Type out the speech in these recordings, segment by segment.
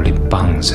里绑着。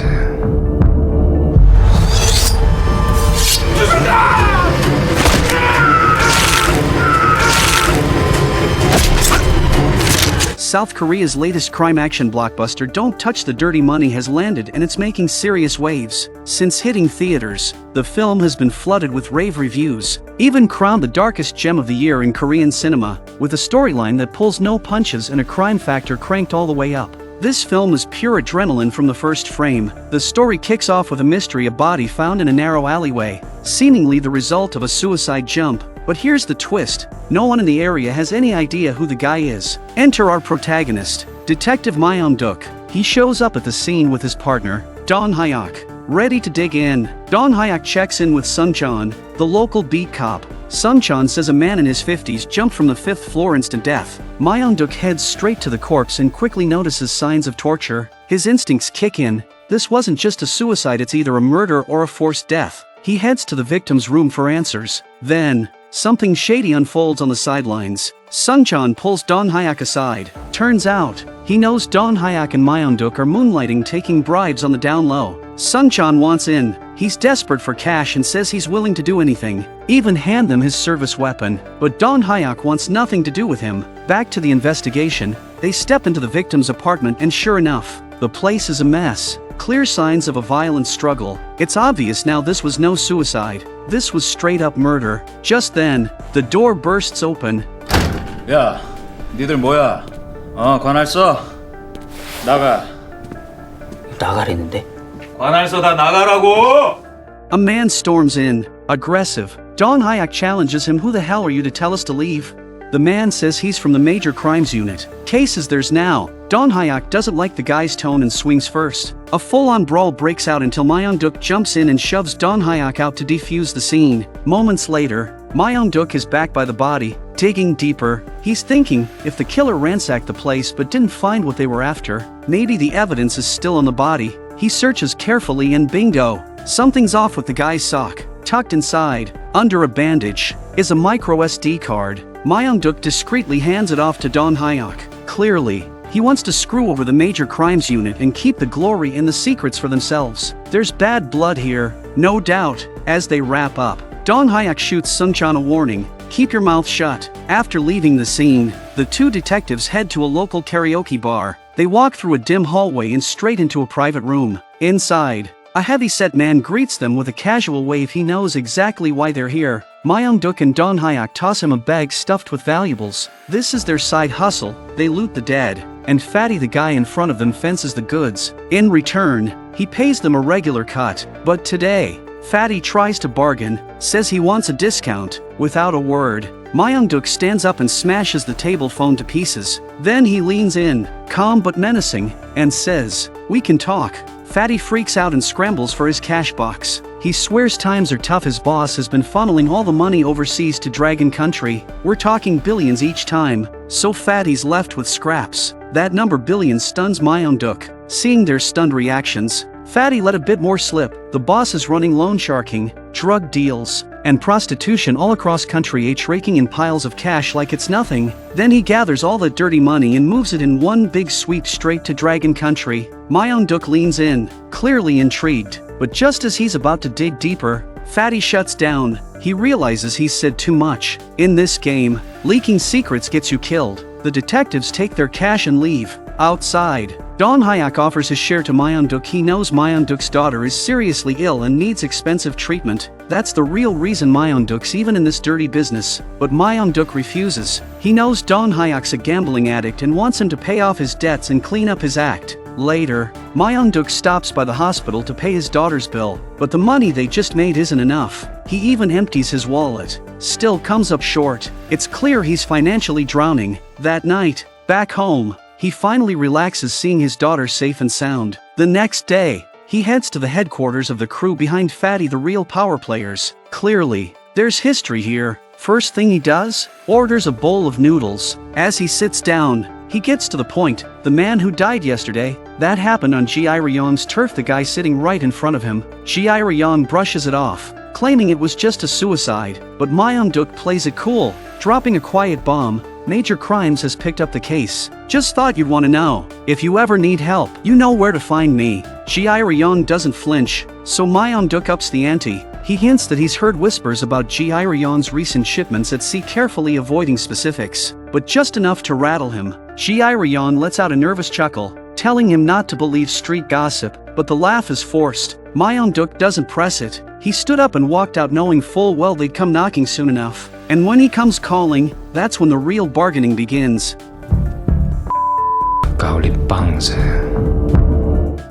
South Korea's latest crime action blockbuster Don't Touch the Dirty Money has landed and it's making serious waves. Since hitting theaters, the film has been flooded with rave reviews, even crowned the darkest gem of the year in Korean cinema, with a storyline that pulls no punches and a crime factor cranked all the way up. This film is pure adrenaline from the first frame. The story kicks off with a mystery: a body found in a narrow alleyway, seemingly the result of a suicide jump. But here's the twist: no one in the area has any idea who the guy is. Enter our protagonist, Detective Myung-duk. He shows up at the scene with his partner, Don Hyuk. Ready to dig in, Don Hyuk checks in with Sung-chan, the local beat cop. Sung-chan says a man in his 50s jumped from the 5th floor instant death. Myung-duk heads straight to the corpse and quickly notices signs of torture. His instincts kick in. This wasn't just a suicide, it's either a murder or a forced death. He heads to the victim's room for answers. Then, something shady unfolds on the sidelines. Sung-chan pulls Don Hyuk aside. Turns out, he knows Don Hyuk and Myung-duk are moonlighting, taking bribes on the down low. Sung-chan wants in. He's desperate for cash and says he's willing to do anything, even hand them his service weapon. But Don Hyuk wants nothing to do with him. Back to the investigation, they step into the victim's apartment and sure enough, the place is a mess. Clear signs of a violent struggle. It's obvious now this was no suicide. This was straight up murder. Just then, the door bursts open. 야, 니들 뭐야? 관할 써. 나가. 나가랬는데? 관할 써 다 나가라고! A man storms in, aggressive. Don Hyuk challenges him. Who the hell are you to tell us to leave? The man says he's from the Major Crimes Unit. Cases there's now. Don Hyuk doesn't like the guy's tone and swings first. A full-on brawl breaks out until Myung-duk jumps in and shoves Don Hyuk out to defuse the scene. Moments later, Myung-duk is back by the body, digging deeper. He's thinking, if the killer ransacked the place but didn't find what they were after, maybe the evidence is still on the body. He searches carefully and bingo! Something's off with the guy's sock. Tucked inside, under a bandage, is a micro SD card. Myung-duk discreetly hands it off to Don Hyuk. Clearly, he wants to screw over the Major Crimes Unit and keep the glory and the secrets for themselves. There's bad blood here, no doubt. As they wrap up, Don Hyuk shoots Sung-chan a warning: keep your mouth shut. After leaving the scene, the two detectives head to a local karaoke bar. They walk through a dim hallway and straight into a private room. Inside, a heavy-set man greets them with a casual wave. He knows exactly why they're here. Myung-duk and Don Hyuk toss him a bag stuffed with valuables. This is their side hustle. They loot the dead, and Fatty, the guy in front of them, fences the goods. In return, he pays them a regular cut. But today, Fatty tries to bargain, says he wants a discount. Without a word, Myung-duk stands up and smashes the table phone to pieces. Then he leans in, calm but menacing, and says, "We can talk." Fatty freaks out and scrambles for his cash box. He swears times are tough. His boss has been funneling all the money overseas to Dragon Country. We're talking billions each time. So Fatty's left with scraps. That number, billions, stuns Myung-duk. Seeing their stunned reactions, Fatty let a bit more slip. The boss is running loan sharking, drug deals, and prostitution all across country, raking in piles of cash like it's nothing. Then he gathers all that dirty money and moves it in one big sweep straight to Dragon Country. Myung-duk leans in, clearly intrigued, but just as he's about to dig deeper, Fatty shuts down. He realizes he's said too much. In this game, leaking secrets gets you killed. The detectives take their cash and leave. Outside, Don Hyuk offers his share to Myung-duk. He knows Myung-duk's daughter is seriously ill and needs expensive treatment. That's the real reason Myung-duk's even in this dirty business. But Myung-duk refuses. He knows Don Hyuk's a gambling addict and wants him to pay off his debts and clean up his act. Later, Myung-duk stops by the hospital to pay his daughter's bill, but the money they just made isn't enough. He even empties his wallet. Still comes up short. It's clear he's financially drowning. That night, back home, he finally relaxes seeing his daughter safe and sound. The next day, he heads to the headquarters of the crew behind Fatty, the real power players. Clearly, there's history here. First thing he does, orders a bowl of noodles. As he sits down, he gets to the point: the man who died yesterday, that happened on Ji Ryong's turf. The guy sitting right in front of him. Ji Ryong brushes it off, claiming it was just a suicide. But Myung-duk plays it cool, dropping a quiet bomb: Major Crimes has picked up the case. Just thought you'd want to know. If you ever need help, you know where to find me. Ji Ryong doesn't flinch, so Myung-duk ups the ante. He hints that he's heard whispers about Ji Ryong's recent shipments at sea, carefully avoiding specifics, but just enough to rattle him. Ji Ryong lets out a nervous chuckle, telling him not to believe street gossip, but the laugh is forced. Myung-duk doesn't press it. He stood up and walked out, knowing full well they'd come knocking soon enough. And when he comes calling, that's when the real bargaining begins.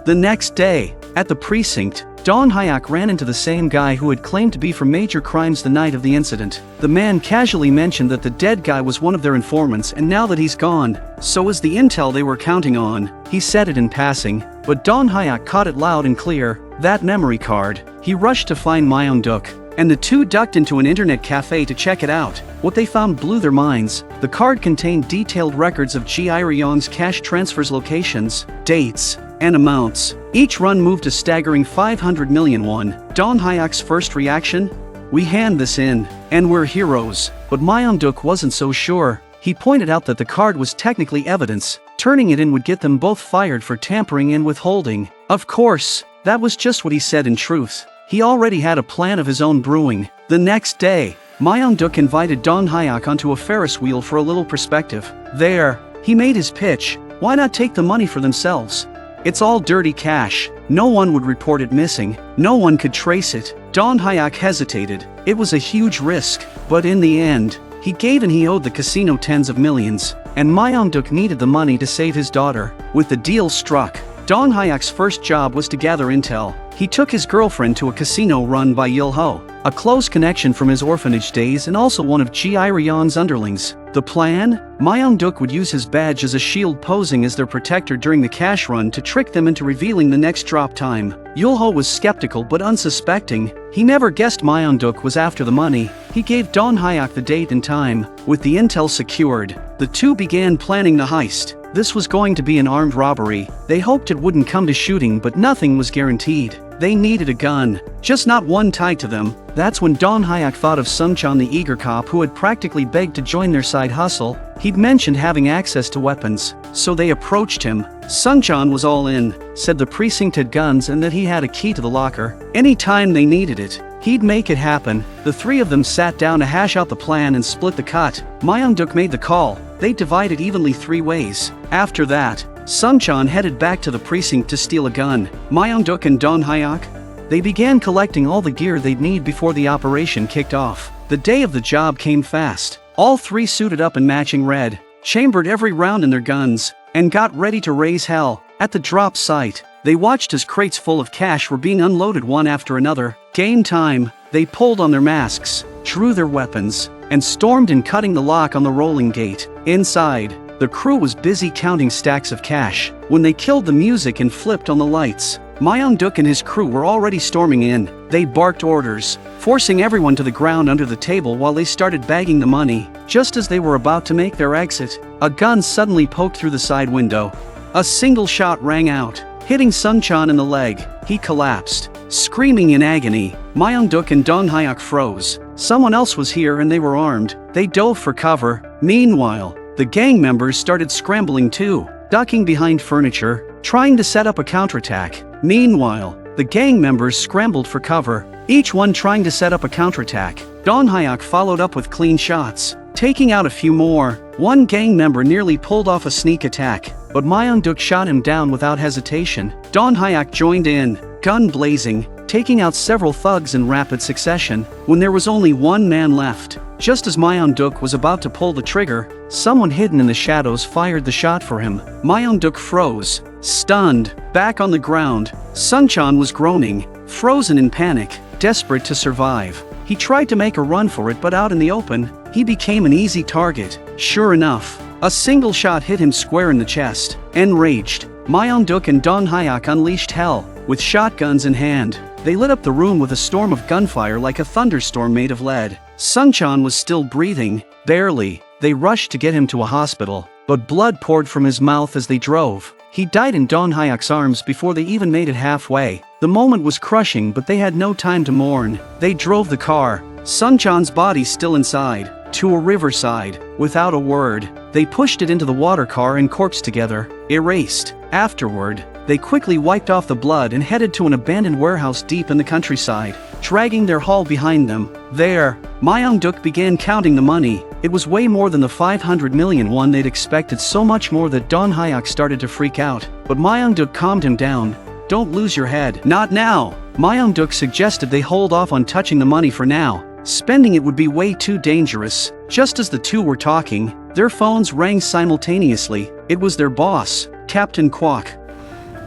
The next day, at the precinct, Don Hyuk ran into the same guy who had claimed to be from Major Crimes the night of the incident. The man casually mentioned that the dead guy was one of their informants, and now that he's gone, so is the intel they were counting on. He said it in passing, but Don Hyuk caught it loud and clear: that memory card. He rushed to find Myung-duk, and the two ducked into an internet cafe to check it out. What they found blew their minds. The card contained detailed records of Ji Ryong's cash transfers, locations, dates, and amounts. Each run moved a staggering 500 million won. Don Hyuk's first reaction? We hand this in, and we're heroes. But Myung-duk wasn't so sure. He pointed out that the card was technically evidence. Turning it in would get them both fired for tampering and withholding. Of course, that was just what he said in truth. He already had a plan of his own brewing. The next day, Myung-duk invited Don Hyuk onto a Ferris wheel for a little perspective. There, he made his pitch. Why not take the money for themselves? It's all dirty cash. No one would report it missing. No one could trace it. Don Hyuk hesitated. It was a huge risk, but in the end, he gave, and he owed the casino tens of millions. And Myung-duk needed the money to save his daughter. With the deal struck, Don Hyuk's first job was to gather intel. He took his girlfriend to a casino run by Yil-ho, a close connection from his orphanage days and also one of Ji Ryong's underlings. The plan? Myung-duk would use his badge as a shield, posing as their protector during the cash run to trick them into revealing the next drop time. Yul-ho was skeptical but unsuspecting. He never guessed Myung-duk was after the money. He gave Don Hyuk the date and time. With the intel secured, the two began planning the heist. This was going to be an armed robbery. They hoped it wouldn't come to shooting, but nothing was guaranteed. They needed a gun, just not one tied to them. That's when Don Hyuk thought of Sung-chan, the eager cop who had practically begged to join their side hustle. He'd mentioned having access to weapons, so they approached him. Sung-chan was all in, said the precinct had guns and that he had a key to the locker. Anytime they needed it, he'd make it happen. The three of them sat down to hash out the plan and split the cut. Myung-duk made the call. They divided evenly 3 ways. After that, Sung-chan headed back to the precinct to steal a gun. Myung-duk and Don Hyuk? They began collecting all the gear they'd need before the operation kicked off. The day of the job came fast. All three suited up in matching red, chambered every round in their guns, and got ready to raise hell. At the drop site, they watched as crates full of cash were being unloaded one after another. Game time. They pulled on their masks, drew their weapons, and stormed in, cutting the lock on the rolling gate. Inside, the crew was busy counting stacks of cash when they killed the music and flipped on the lights. Myung-duk and his crew were already storming in. They barked orders, forcing everyone to the ground under the table while they started bagging the money. Just as they were about to make their exit, a gun suddenly poked through the side window. A single shot rang out, hitting Sung-chan in the leg. He collapsed, screaming in agony. Myung-duk and Don Hyuk froze. Someone else was here and they were armed. They dove for cover. Meanwhile, the gang members started scrambling too, ducking behind furniture, trying to set up a counterattack. Meanwhile, the gang members scrambled for cover, each one trying to set up a counterattack. Don Hyuk followed up with clean shots, taking out a few more. One gang member nearly pulled off a sneak attack, but Myung-duk shot him down without hesitation. Don Hyuk joined in, gun blazing, taking out several thugs in rapid succession. When there was only one man left, just as Myung-duk was about to pull the trigger, someone hidden in the shadows fired the shot for him. Myung-duk froze, stunned, back on the ground. Sung-chan was groaning, frozen in panic, desperate to survive. He tried to make a run for it, but out in the open, he became an easy target. Sure enough, a single shot hit him square in the chest. Enraged, Myung-duk and Don Hyuk unleashed hell. With shotguns in hand, they lit up the room with a storm of gunfire like a thunderstorm made of lead. Sung-chan was still breathing, barely. They rushed to get him to a hospital, but blood poured from his mouth as they drove. He died in Don Hyuk's arms before they even made it halfway. The moment was crushing, but they had no time to mourn. They drove the car, Sung-chan's body still inside. to a riverside. Without a word, they pushed it into the water car and corpsed together, erased. Afterward, they quickly wiped off the blood and headed to an abandoned warehouse deep in the countryside, dragging their haul behind them. There, Myung-duk began counting the money. It was way more than the 500 million won they'd expected, so much more that Don Hyuk started to freak out. But Myung-duk calmed him down. "Don't lose your head. Not now." Myung-duk suggested they hold off on touching the money for now. Spending it would be way too dangerous. Just as the two were talking, their phones rang simultaneously. It was their boss, Captain Kwok.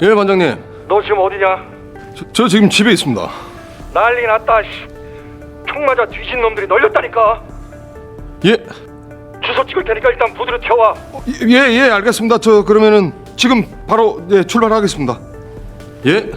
예, 반장님. 너 지금 어디냐? 저 지금 집에 있습니다. 난리 났다. 총 맞아 뒤진 놈들이 널렸다니까. 예, 주소 찍을 테니까 일단 부두로 튀어와. 예, 알겠습니다. 저 그러면은 지금 바로 출발하겠습니다. 예.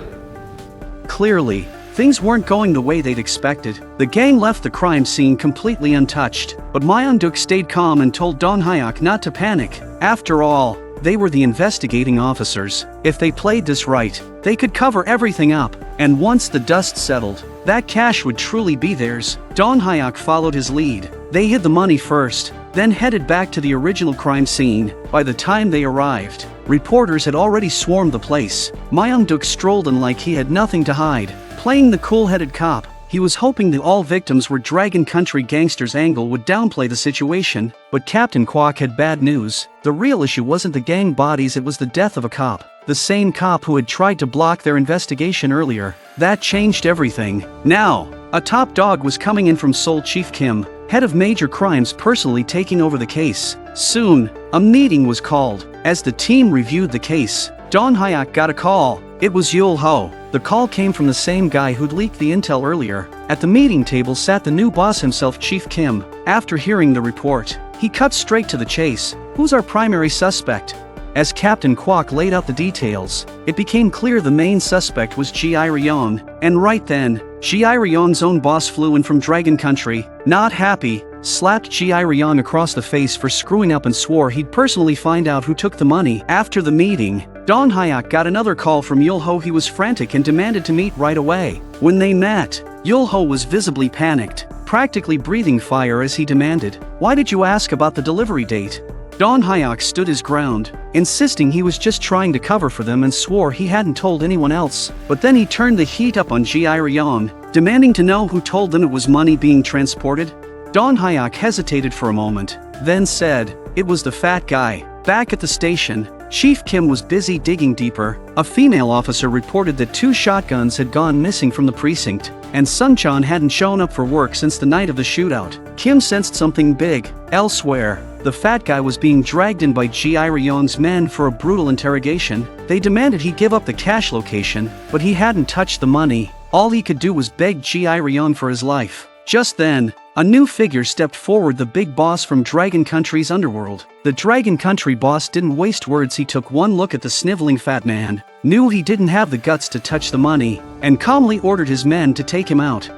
Clearly, things weren't going the way they'd expected. The gang left the crime scene completely untouched, but Myung-duk stayed calm and told Don Hyuk not to panic. After all, they were the investigating officers. If they played this right, they could cover everything up, and once the dust settled, that cash would truly be theirs. Don Hyuk followed his lead. They hid the money first, then headed back to the original crime scene. By the time they arrived, reporters had already swarmed the place. Myung-duk strolled in like he had nothing to hide, playing the cool-headed cop. He was hoping that all victims were Dragon Country gangsters. Angle would downplay the situation, but Captain Kwok had bad news. The real issue wasn't the gang bodies, it was the death of a cop. The same cop who had tried to block their investigation earlier. That changed everything. Now, a top dog was coming in from Seoul. Chief Kim, head of major crimes, personally taking over the case. Soon, a meeting was called. As the team reviewed the case, Don Hyuk got a call. It was Yul Ho. The call came from the same guy who'd leaked the intel earlier. At the meeting table sat the new boss himself, Chief Kim. After hearing the report, he cut straight to the chase. "Who's our primary suspect?" As Captain Kwok laid out the details, it became clear the main suspect was Ji Ryeong. And right then, Ji Ryeong's own boss flew in from Dragon Country. Not happy, slapped Ji Ryeong across the face for screwing up and swore he'd personally find out who took the money. After the meeting, Don Hyuk got another call from Yul Ho. He was frantic and demanded to meet right away. When they met, Yul Ho was visibly panicked, practically breathing fire as he demanded, "Why did you ask about the delivery date?" Don Hyuk stood his ground, insisting he was just trying to cover for them, and swore he hadn't told anyone else. But then he turned the heat up on Ji Ryeong, demanding to know who told them it was money being transported. Don Hyuk hesitated for a moment, then said, "It was the fat guy." Back at the station, Chief Kim was busy digging deeper. A female officer reported that 2 shotguns had gone missing from the precinct, and Sungchan hadn't shown up for work since the night of the shootout. Kim sensed something big. Elsewhere, the fat guy was being dragged in by Ji Ryeong's men for a brutal interrogation. They demanded he give up the cash location, but he hadn't touched the money. All he could do was beg Ji Ryeong for his life. Just then, a new figure stepped forward, the big boss from Dragon Country's underworld. The Dragon Country boss didn't waste words. He took one look at the sniveling fat man, knew he didn't have the guts to touch the money, and calmly ordered his men to take him out.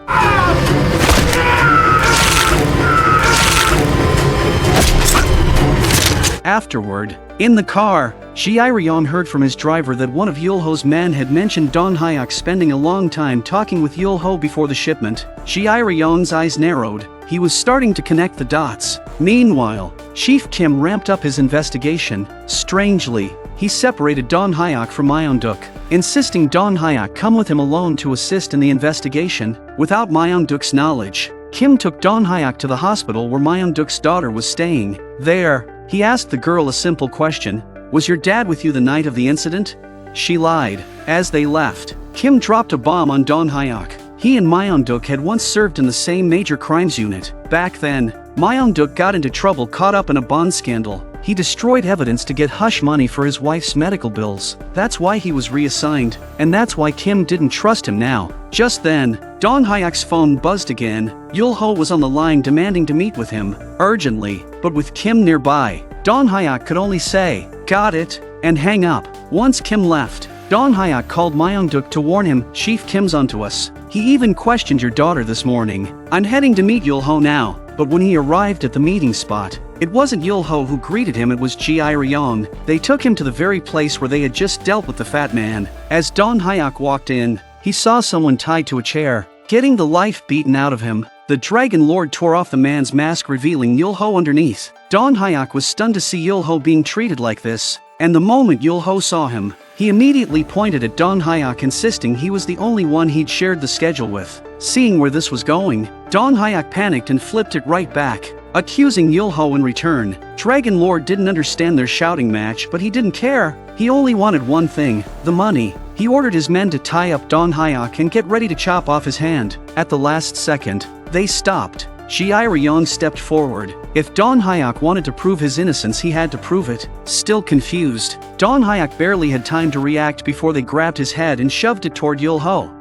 Afterward, in the car, Ji Ryeong heard from his driver that one of Yul Ho's men had mentioned Don Hyuk spending a long time talking with Yul Ho before the shipment. Ji Ryeong's eyes narrowed. He was starting to connect the dots. Meanwhile, Chief Kim ramped up his investigation. Strangely, he separated Don Hyuk from Myung-duk, insisting Don Hyuk come with him alone to assist in the investigation. Without Myung-duk's knowledge, Kim took Don Hyuk to the hospital where Myung-duk's daughter was staying. There, he asked the girl a simple question. "Was your dad with you the night of the incident?" She lied. As they left, Kim dropped a bomb on Don Hyuk. He and Myung-duk had once served in the same major crimes unit. Back then, Myung-duk got into trouble, caught up in a bond scandal. He destroyed evidence to get hush money for his wife's medical bills. That's why he was reassigned, and that's why Kim didn't trust him now. Just then, Don Hyuk's phone buzzed again. Yul Ho was on the line demanding to meet with him, urgently, but with Kim nearby, Don Hyuk could only say, "Got it," and hang up. Once Kim left, Don Hyuk called Myung-duk to warn him, "Chief Kim's onto us. He even questioned your daughter this morning. I'm heading to meet Yul Ho now." But when he arrived at the meeting spot, it wasn't Yul Ho who greeted him, it was Ji Ryeong. They took him to the very place where they had just dealt with the fat man. As Don Hyuk walked in, he saw someone tied to a chair, getting the life beaten out of him. The Dragon Lord tore off the man's mask, revealing Yulho underneath. Don Hyuk was stunned to see Yulho being treated like this, and the moment Yulho saw him, he immediately pointed at Don Hyuk, insisting he was the only one he'd shared the schedule with. Seeing where this was going, Don Hyuk panicked and flipped it right back, accusing Yulho in return. Dragon Lord didn't understand their shouting match, but he didn't care. He only wanted one thing, the money. He ordered his men to tie up Don Hyuk and get ready to chop off his hand. At the last second, they stopped. Ji-Ryong stepped forward. If Don Hyuk wanted to prove his innocence, he had to prove it. Still confused, Don Hyuk barely had time to react before they grabbed his head and shoved it toward Yulho.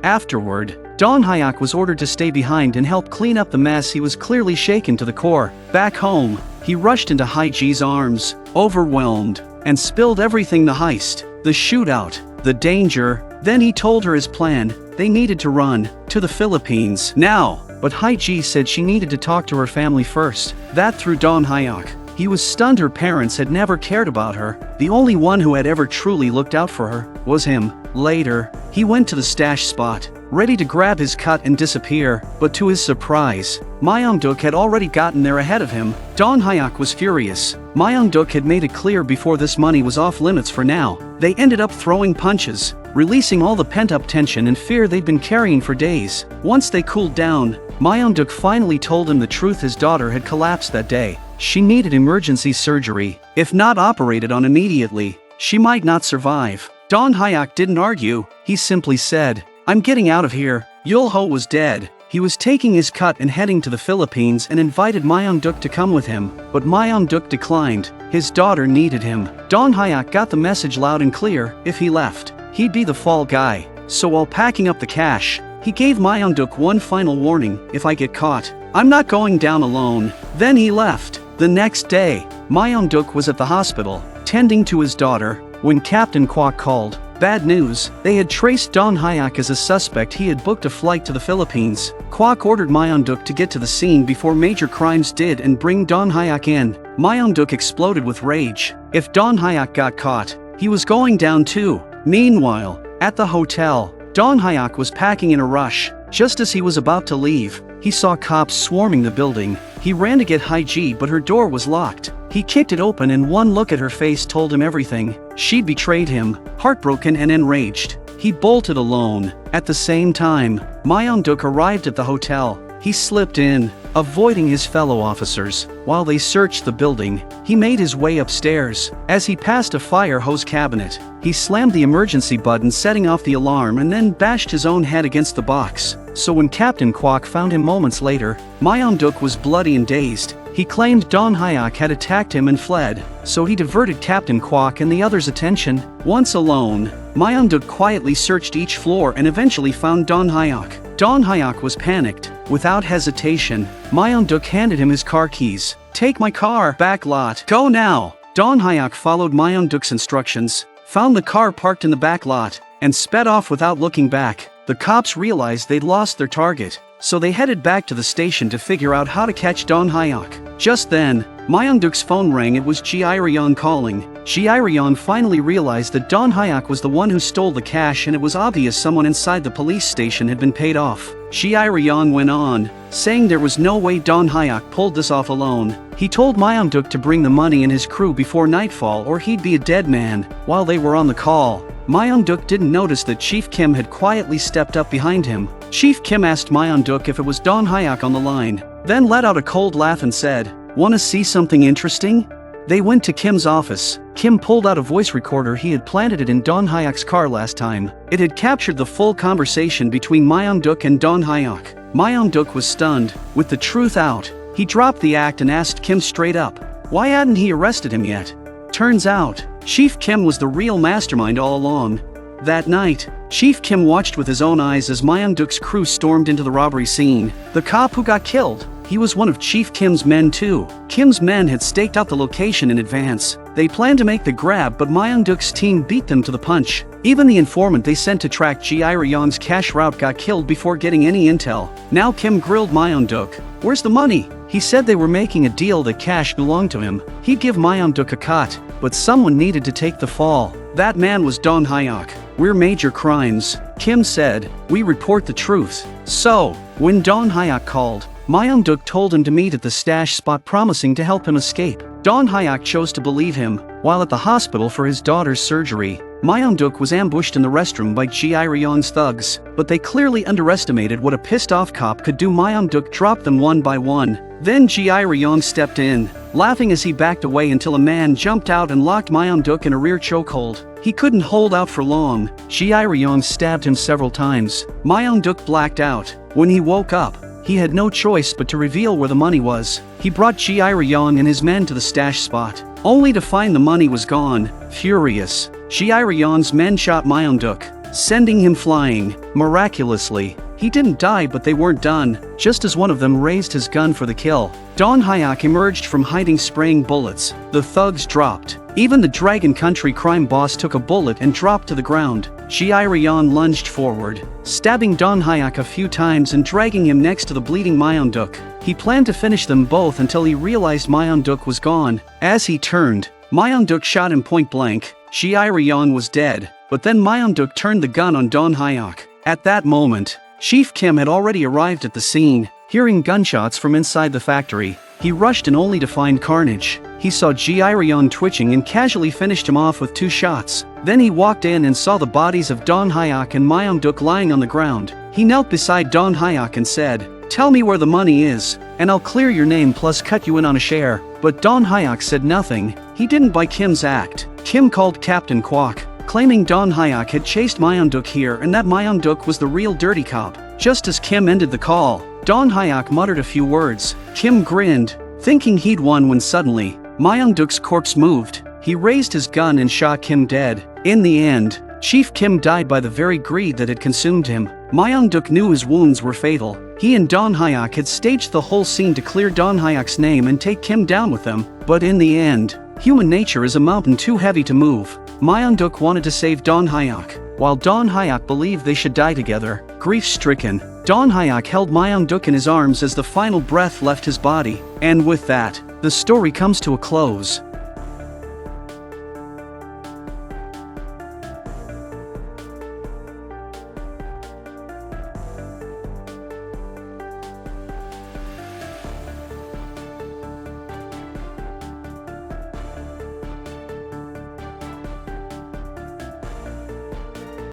Afterward, Don Hyuk was ordered to stay behind and help clean up the mess. He was clearly shaken to the core. Back home, he rushed into Hai-Ji's arms, overwhelmed, and spilled everything: the heist, the shootout, the danger. Then he told her his plan. They needed to run to the Philippines now, but Hai-Ji said she needed to talk to her family first. That threw Don Hyuk. He was stunned. Her parents had never cared about her. The only one who had ever truly looked out for her was him. Later, he went to the stash spot, ready to grab his cut and disappear, but to his surprise, Myeong-duk had already gotten there ahead of him. Don Hyuk was furious. Myeong-duk had made it clear before this money was off limits for now. They ended up throwing punches, releasing all the pent-up tension and fear they'd been carrying for days. Once they cooled down, Myeong-duk finally told him the truth: his daughter had collapsed that day. She needed emergency surgery. If not operated on immediately, she might not survive. Don Hyuk didn't argue. He simply said, "I'm getting out of here." Yulho was dead. He was taking his cut and heading to the Philippines and invited Myeong-duk to come with him, but Myeong-duk declined. His daughter needed him. Don Hyuk got the message loud and clear: if he left, he'd be the fall guy. So while packing up the cash, he gave Myeong-duk one final warning: if I get caught, I'm not going down alone. Then he left. The next day, Myeong-duk was at the hospital, tending to his daughter, when Captain Kwok called. Bad news: they had traced Don Hyuk as a suspect. He had booked a flight to the Philippines. Kwok ordered Myeong-duk to get to the scene before major crimes did and bring Don Hyuk in. Myeong-duk exploded with rage. If Don Hyuk got caught, he was going down too. Meanwhile, at the hotel, Don Hyuk was packing in a rush. Just as he was about to leave, he saw cops swarming the building. He ran to get Hai-Ji, but her door was locked. He kicked it open, and one look at her face told him everything. She'd betrayed him. Heartbroken and enraged, he bolted alone. At the same time, Myeong-duk arrived at the hotel. He slipped in, avoiding his fellow officers. While they searched the building, he made his way upstairs. As he passed a fire hose cabinet, he slammed the emergency button, setting off the alarm, and then bashed his own head against the box. So when Captain Kwok found him moments later, Myeong-duk was bloody and dazed. He claimed Don Hyuk had attacked him and fled, so he diverted Captain Kwok and the others' attention. Once alone, Myeong-duk quietly searched each floor and eventually found Don Hyuk. Don Hyuk was panicked. Without hesitation, Myeong-duk handed him his car keys. "Take my car, back lot. Go now." Don Hyuk followed Myeong-duk's instructions, found the car parked in the back lot, and sped off without looking back. The cops realized they'd lost their target, so they headed back to the station to figure out how to catch Don Hyuk. Just then, Myeong-duk's phone rang. It was Ji-Ryong calling. Ji-Ryong finally realized that Don Hyuk was the one who stole the cash, and it was obvious someone inside the police station had been paid off. Ji-Ryong went on, saying there was no way Don Hyuk pulled this off alone. He told Myeong-duk to bring the money and his crew before nightfall or he'd be a dead man. While they were on the call, Myeong-duk didn't notice that Chief Kim had quietly stepped up behind him. Chief Kim asked Myeong-duk if it was Don Hyuk on the line, then let out a cold laugh and said, "Want to see something interesting?" They went to Kim's office. Kim pulled out a voice recorder. He had planted it in Don Hyuk's car last time. It had captured the full conversation between Myeong-duk and Don Hyuk. Myeong-duk was stunned. With the truth out, he dropped the act and asked Kim straight up, why hadn't he arrested him yet? Turns out, Chief Kim was the real mastermind all along. That night, Chief Kim watched with his own eyes as Myeong-duk's crew stormed into the robbery scene. The cop who got killed, he was one of Chief Kim's men too. Kim's men had staked out the location in advance. They planned to make the grab, but Myeong-duk's team beat them to the punch. Even the informant they sent to track Ji-Ryong's cash route got killed before getting any intel. Now Kim grilled Myeong-duk. "Where's the money?" He said they were making a deal that cash belonged to him. He'd give Myeong-duk a cut, but someone needed to take the fall. That man was Don Hyuk. We're major crimes, Kim said. We report the truth. So, when Don Hyuk called, Myung-duk told him to meet at the stash spot, promising to help him escape. Don Hyuk chose to believe him. While at the hospital for his daughter's surgery, Myung-duk was ambushed in the restroom by Ji Ryong's thugs, but they clearly underestimated what a pissed-off cop could do. Myung-duk dropped them one by one. Then Ji Ryong stepped in, laughing as he backed away until a man jumped out and locked Myung-duk in a rear chokehold. He couldn't hold out for long. Ji Ryong stabbed him several times. Myung-duk blacked out. When he woke up, he had no choice but to reveal where the money was. He brought Ji Ryong and his men to the stash spot, only to find the money was gone. Furious, Ji Ryong's men shot Myung-duk, sending him flying. Miraculously, he didn't die, but they weren't done. Just as one of them raised his gun for the kill, Don Hyuk emerged from hiding, spraying bullets. The thugs dropped. Even the Dragon Country crime boss took a bullet and dropped to the ground. Ji Ryong lunged forward, stabbing Don Hyuk a few times and dragging him next to the bleeding Myung-duk. He planned to finish them both until he realized Myung-duk was gone. As he turned, Myung-duk shot him point blank. Ji Ryong was dead, but then Myung-duk turned the gun on Don Hyuk. At that moment, Chief Kim had already arrived at the scene. Hearing gunshots from inside the factory, he rushed in only to find carnage. He saw Ji Ryong twitching and casually finished him off with 2 shots. Then he walked in and saw the bodies of Don Hyuk and Myung-duk lying on the ground. He knelt beside Don Hyuk and said, "Tell me where the money is, and I'll clear your name plus cut you in on a share." But Don Hyuk said nothing. He didn't buy Kim's act. Kim called Captain Kwok, claiming Don Hyuk had chased Myung-duk here and that Myung-duk was the real dirty cop. Just as Kim ended the call, Don Hyuk muttered a few words. Kim grinned, thinking he'd won, when suddenly, Myung-duk's corpse moved. He raised his gun and shot Kim dead. In the end, Chief Kim died by the very greed that had consumed him. Myung-duk knew his wounds were fatal. He and Don Hyuk had staged the whole scene to clear Don Hyuk's name and take Kim down with them. But in the end, human nature is a mountain too heavy to move. Myung-duk wanted to save Don Hyuk, while Don Hyuk believed they should die together. Grief-stricken, Don Hyuk held Myung-duk in his arms as the final breath left his body. And with that, the story comes to a close.